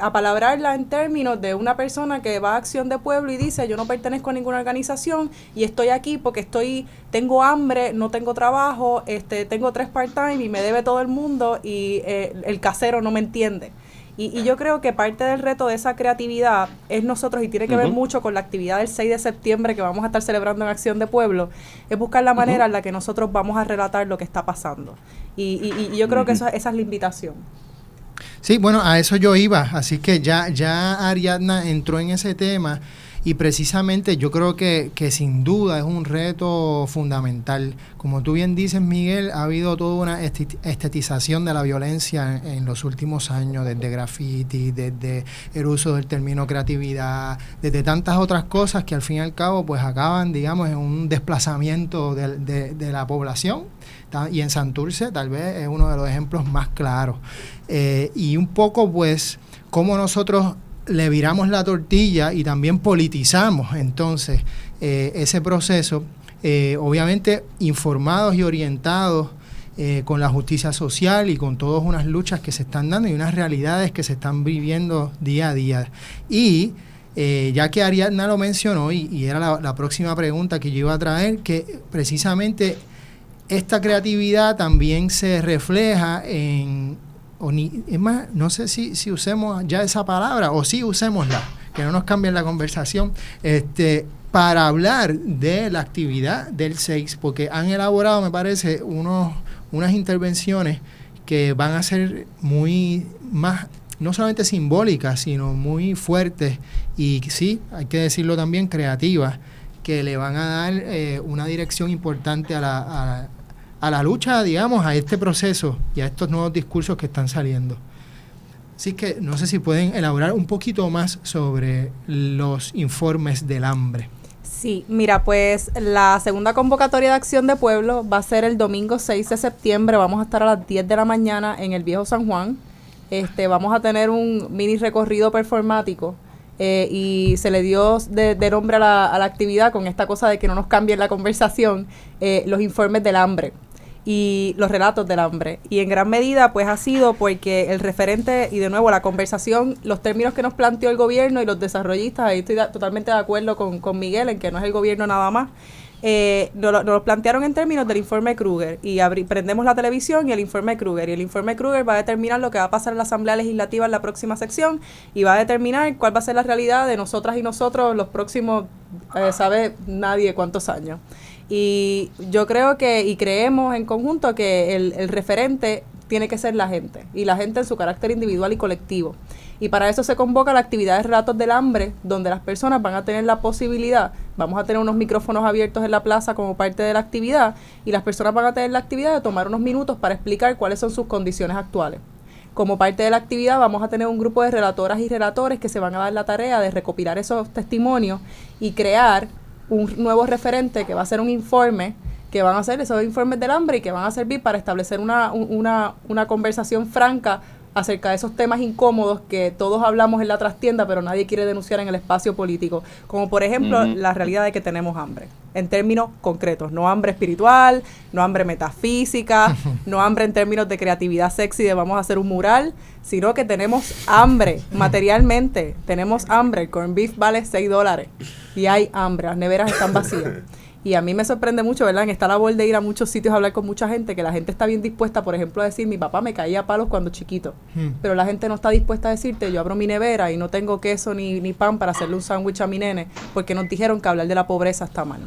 Apalabrarla en términos de una persona que va a Acción de Pueblo y dice yo no pertenezco a ninguna organización y estoy aquí porque tengo hambre, no tengo trabajo, tengo 3 part-time y me debe todo el mundo, y el casero no me entiende. Y yo creo que parte del reto de esa creatividad es nosotros, y tiene que ver mucho con la actividad del 6 de septiembre que vamos a estar celebrando en Acción de Pueblo, es buscar la manera en la que nosotros vamos a relatar lo que está pasando. Y yo creo que esa es la invitación. Sí, bueno, a eso yo iba, así que ya Ariadna entró en ese tema, y precisamente yo creo que sin duda es un reto fundamental. Como tú bien dices, Miguel, ha habido toda una estetización de la violencia en los últimos años, desde graffiti, desde el uso del término creatividad, desde tantas otras cosas que al fin y al cabo pues acaban, digamos, en un desplazamiento de la población. Y en Santurce tal vez es uno de los ejemplos más claros. Y un poco pues cómo nosotros le viramos la tortilla y también politizamos entonces ese proceso, obviamente informados y orientados con la justicia social y con todas unas luchas que se están dando y unas realidades que se están viviendo día a día. Y ya que Ariadna lo mencionó, y era la próxima pregunta que yo iba a traer, que precisamente esta creatividad también se refleja es más, no sé si usemos ya esa palabra, o sí usémosla, que no nos cambien la conversación, para hablar de la actividad del 6, porque han elaborado, me parece, unas intervenciones que van a ser muy más, no solamente simbólicas, sino muy fuertes, y sí, hay que decirlo también, creativas, que le van a dar una dirección importante a la lucha, digamos, a este proceso y a estos nuevos discursos que están saliendo. Así que no sé si pueden elaborar un poquito más sobre los informes del hambre. Sí, mira, pues la segunda convocatoria de Acción de Pueblo va a ser el domingo 6 de septiembre. Vamos a estar a las 10 de la mañana en el Viejo San Juan. Vamos a tener un mini recorrido performático. Y se le dio de nombre a la actividad, con esta cosa de que no nos cambien la conversación, los informes del hambre y los relatos del hambre. Y en gran medida pues ha sido porque el referente, y de nuevo la conversación, los términos que nos planteó el gobierno y los desarrollistas, ahí estoy totalmente de acuerdo con Miguel en que no es el gobierno nada más, nos lo plantearon en términos del informe Kruger, y prendemos la televisión y el informe Kruger, y el informe Kruger va a determinar lo que va a pasar en la Asamblea Legislativa en la próxima sección, y va a determinar cuál va a ser la realidad de nosotras y nosotros los próximos, sabe nadie cuántos años. Y yo creo y creemos en conjunto que el referente tiene que ser la gente, y la gente en su carácter individual y colectivo. Y para eso se convoca la actividad de Relatos del Hambre, donde las personas van a tener la posibilidad, vamos a tener unos micrófonos abiertos en la plaza como parte de la actividad, y las personas van a tener la actividad de tomar unos minutos para explicar cuáles son sus condiciones actuales. Como parte de la actividad vamos a tener un grupo de relatoras y relatores que se van a dar la tarea de recopilar esos testimonios y crear un nuevo referente que va a ser un informe, que van a ser esos informes del hambre y que van a servir para establecer una conversación franca acerca de esos temas incómodos que todos hablamos en la trastienda, pero nadie quiere denunciar en el espacio político. Como por ejemplo, la realidad de que tenemos hambre, en términos concretos. No hambre espiritual, no hambre metafísica, no hambre en términos de creatividad sexy de vamos a hacer un mural, sino que tenemos hambre materialmente. Tenemos hambre. El corned beef vale $6 y hay hambre. Las neveras están vacías. Y a mí me sorprende mucho, ¿verdad? En esta labor de ir a muchos sitios a hablar con mucha gente, que la gente está bien dispuesta, por ejemplo, a decir, mi papá me caía a palos cuando chiquito. Pero la gente no está dispuesta a decirte, yo abro mi nevera y no tengo queso ni pan para hacerle un sándwich a mi nene, porque nos dijeron que hablar de la pobreza está mal.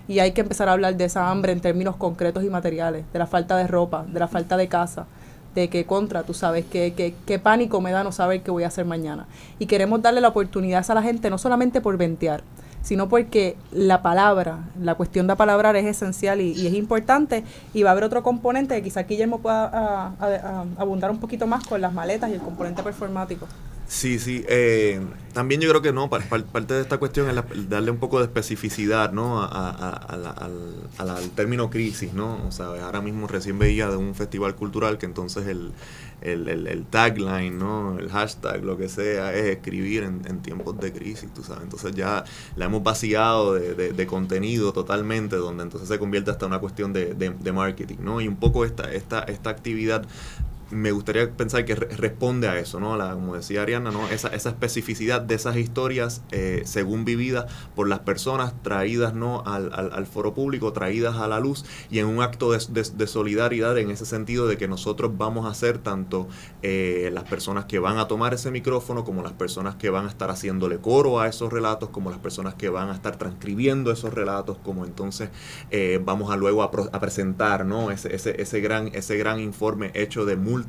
Y hay que empezar a hablar de esa hambre en términos concretos y materiales, de la falta de ropa, de la falta de casa, de que tú sabes, qué pánico me da no saber qué voy a hacer mañana. Y queremos darle la oportunidad a la gente, no solamente por ventear, sino porque la palabra, la cuestión de palabrar es esencial y es importante, y va a haber otro componente que quizá Guillermo pueda abundar un poquito más con las maletas y el componente performático. Sí, también yo creo que no, parte de esta cuestión es darle un poco de especificidad, ¿no? al término crisis, ¿no? O sea, ahora mismo recién veía de un festival cultural que entonces el tagline, ¿no? El hashtag, lo que sea, es escribir en tiempos de crisis, tú sabes. Entonces ya la hemos vaciado de contenido totalmente, donde entonces se convierte hasta una cuestión de marketing, ¿no? Y un poco esta actividad me gustaría pensar que responde a eso, ¿no? Como decía Ariana, ¿no? Esa especificidad de esas historias según vividas por las personas, traídas, ¿no? al foro público, traídas a la luz, y en un acto de solidaridad, en ese sentido de que nosotros vamos a ser tanto las personas que van a tomar ese micrófono, como las personas que van a estar haciéndole coro a esos relatos, como las personas que van a estar transcribiendo esos relatos, como entonces vamos a luego a presentar, ¿no? ese gran informe hecho de múltiples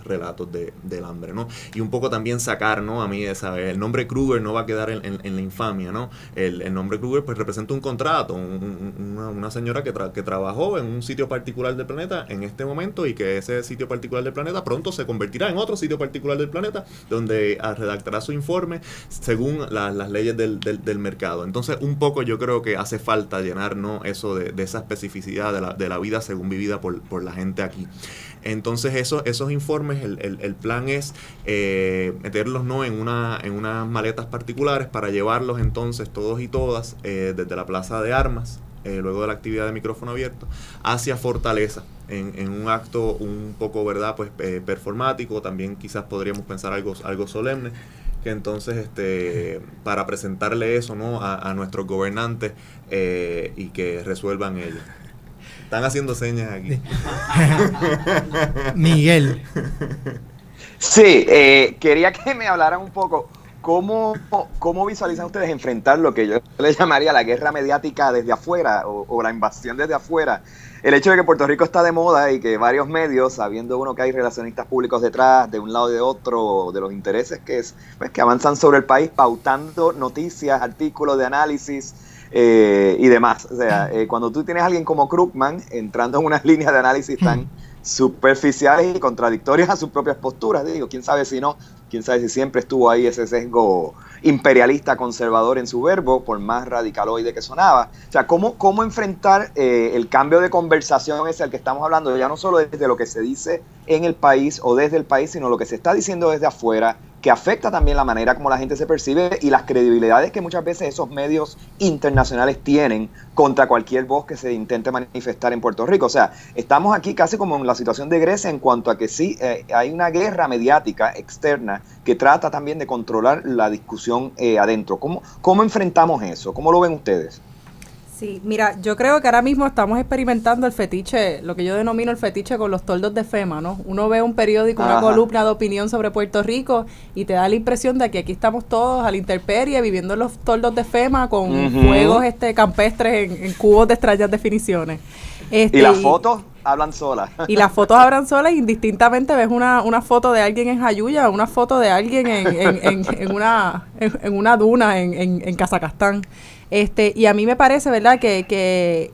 relatos del hambre, ¿no? Y un poco también sacar, ¿no? A mí el nombre Kruger no va a quedar en la infamia, ¿no? El nombre Kruger pues representa un contrato, una señora que trabajó en un sitio particular del planeta en este momento, y que ese sitio particular del planeta pronto se convertirá en otro sitio particular del planeta, donde redactará su informe según las leyes del mercado. Entonces un poco yo creo que hace falta llenar, ¿no? Eso de esa especificidad de la vida según vivida por la gente aquí. Entonces esos informes, el plan es meterlos, ¿no? en unas maletas particulares para llevarlos entonces todos y todas desde la Plaza de Armas, luego de la actividad de micrófono abierto, hacia Fortaleza, en un acto un poco, ¿verdad? Pues performático. También quizás podríamos pensar algo solemne, que entonces para presentarle eso, ¿no? a nuestros gobernantes y que resuelvan ellos. Están haciendo señas aquí. Miguel. Sí, quería que me hablaran un poco cómo visualizan ustedes enfrentar lo que yo le llamaría la guerra mediática desde afuera o la invasión desde afuera. El hecho de que Puerto Rico está de moda y que varios medios, sabiendo uno que hay relacionistas públicos detrás, de un lado y de otro, de los intereses que avanzan sobre el país, pautando noticias, artículos de análisis, y demás. O sea, cuando tú tienes a alguien como Krugman entrando en unas líneas de análisis tan superficiales y contradictorias a sus propias posturas, digo, quién sabe si siempre estuvo ahí ese sesgo imperialista conservador en su verbo, por más radicaloide que sonaba. O sea, ¿cómo enfrentar el cambio de conversación ese al que estamos hablando, ya no solo desde lo que se dice en el país o desde el país, sino lo que se está diciendo desde afuera, que afecta también la manera como la gente se percibe y las credibilidades que muchas veces esos medios internacionales tienen contra cualquier voz que se intente manifestar en Puerto Rico? O sea, estamos aquí casi como en la situación de Grecia en cuanto a que sí, hay una guerra mediática externa que trata también de controlar la discusión adentro. ¿Cómo enfrentamos eso? ¿Cómo lo ven ustedes? Sí, mira, yo creo que ahora mismo estamos experimentando el fetiche, lo que yo denomino el fetiche con los toldos de FEMA, ¿no? Uno ve un periódico, una columna de opinión sobre Puerto Rico y te da la impresión de que aquí estamos todos a la intemperie viviendo en los toldos de FEMA con fuegos campestres en cubos de extrañas definiciones. Y las fotos hablan solas. Y las fotos hablan solas, indistintamente ves una foto de alguien en Jayuya, una foto de alguien en una duna en Kazajstán. Y a mí me parece, ¿verdad?, que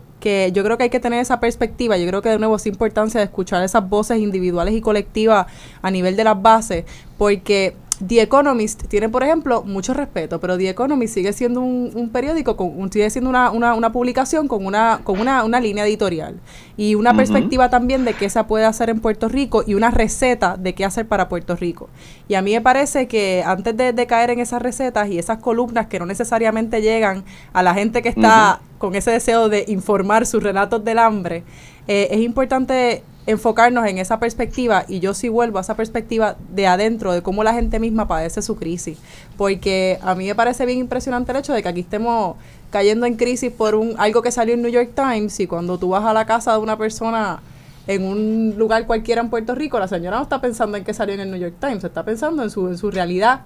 yo creo que hay que tener esa perspectiva. Yo creo que de nuevo es importancia de escuchar esas voces individuales y colectivas a nivel de las bases, porque The Economist tiene, por ejemplo, mucho respeto, pero The Economist sigue siendo un periódico, sigue siendo una publicación con una línea editorial y una perspectiva también de qué se puede hacer en Puerto Rico y una receta de qué hacer para Puerto Rico. Y a mí me parece que antes de caer en esas recetas y esas columnas que no necesariamente llegan a la gente que está con ese deseo de informar sus relatos del hambre, es importante enfocarnos en esa perspectiva, y yo sí vuelvo a esa perspectiva de adentro, de cómo la gente misma padece su crisis, porque a mí me parece bien impresionante el hecho de que aquí estemos cayendo en crisis por algo que salió en New York Times, y cuando tú vas a la casa de una persona en un lugar cualquiera en Puerto Rico, la señora no está pensando en qué salió en el New York Times, está pensando en su realidad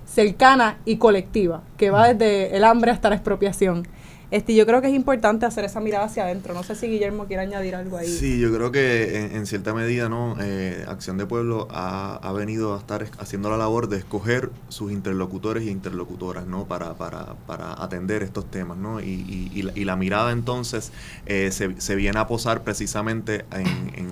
cercana y colectiva, que va desde el hambre hasta la expropiación. Yo creo que es importante hacer esa mirada hacia adentro. No sé si Guillermo quiere añadir algo ahí. Sí, yo creo que en cierta medida, ¿no? Acción de Pueblo ha venido a estar haciendo la labor de escoger sus interlocutores y interlocutoras, ¿no? Para atender estos temas, ¿no? Y la mirada entonces se viene a posar precisamente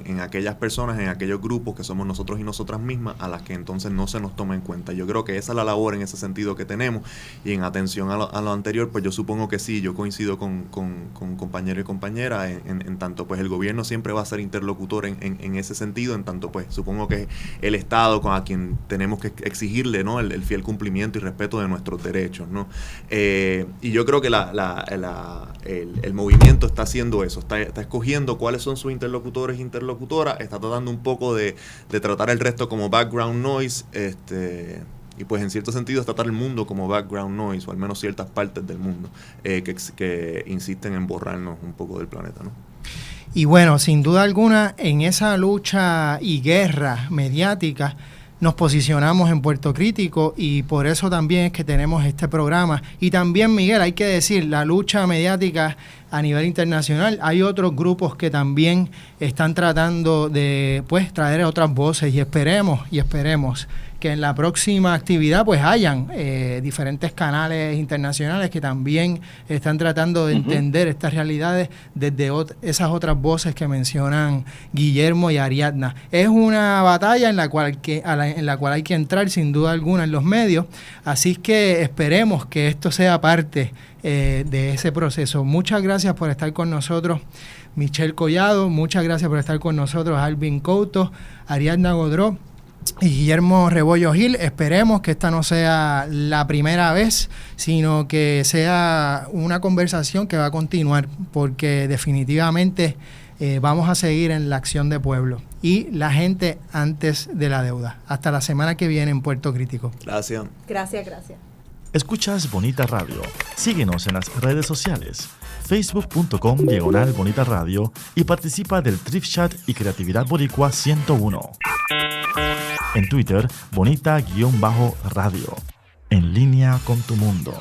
en aquellas personas, en aquellos grupos que somos nosotros y nosotras mismas, a las que entonces no se nos toma en cuenta. Yo creo que esa es la labor en ese sentido que tenemos, y en atención a lo anterior, pues yo supongo que sí, yo coincido con compañeros y compañeras en tanto pues el gobierno siempre va a ser interlocutor en ese sentido, en tanto pues supongo que el Estado a quien tenemos que exigirle, ¿no? el fiel cumplimiento y respeto de nuestros derechos, ¿no? Y yo creo que el movimiento está haciendo eso, está escogiendo cuáles son sus interlocutores e interlocutoras, está tratando un poco de tratar el resto como background noise, y pues en cierto sentido es tratar el mundo como background noise, o al menos ciertas partes del mundo que insisten en borrarnos un poco del planeta, ¿no? Y bueno, sin duda alguna, en esa lucha y guerra mediática nos posicionamos en Puerto Crítico, y por eso también es que tenemos este programa. Y también, Miguel, hay que decir, la lucha mediática a nivel internacional, hay otros grupos que también están tratando de traer otras voces, y esperemos que en la próxima actividad pues hayan diferentes canales internacionales que también están tratando de entender estas realidades desde esas otras voces que mencionan Guillermo y Ariadna. Es una batalla en la cual hay que entrar sin duda alguna en los medios, así que esperemos que esto sea parte de ese proceso. Muchas gracias por estar con nosotros, Michelle Collado, muchas gracias por estar con nosotros, Alvin Couto, Ariadna Godró y Guillermo Rebollo Gil. Esperemos que esta no sea la primera vez, sino que sea una conversación que va a continuar, porque definitivamente vamos a seguir en la acción de pueblo y la gente antes de la deuda. Hasta la semana que viene en Puerto Crítico. Gracias. Gracias. Escuchas Bonita Radio. Síguenos en las redes sociales, facebook.com/Bonita Radio, y participa del Thrift Chat y Creatividad Boricua 101. En Twitter, Bonita-Radio. En línea con tu mundo.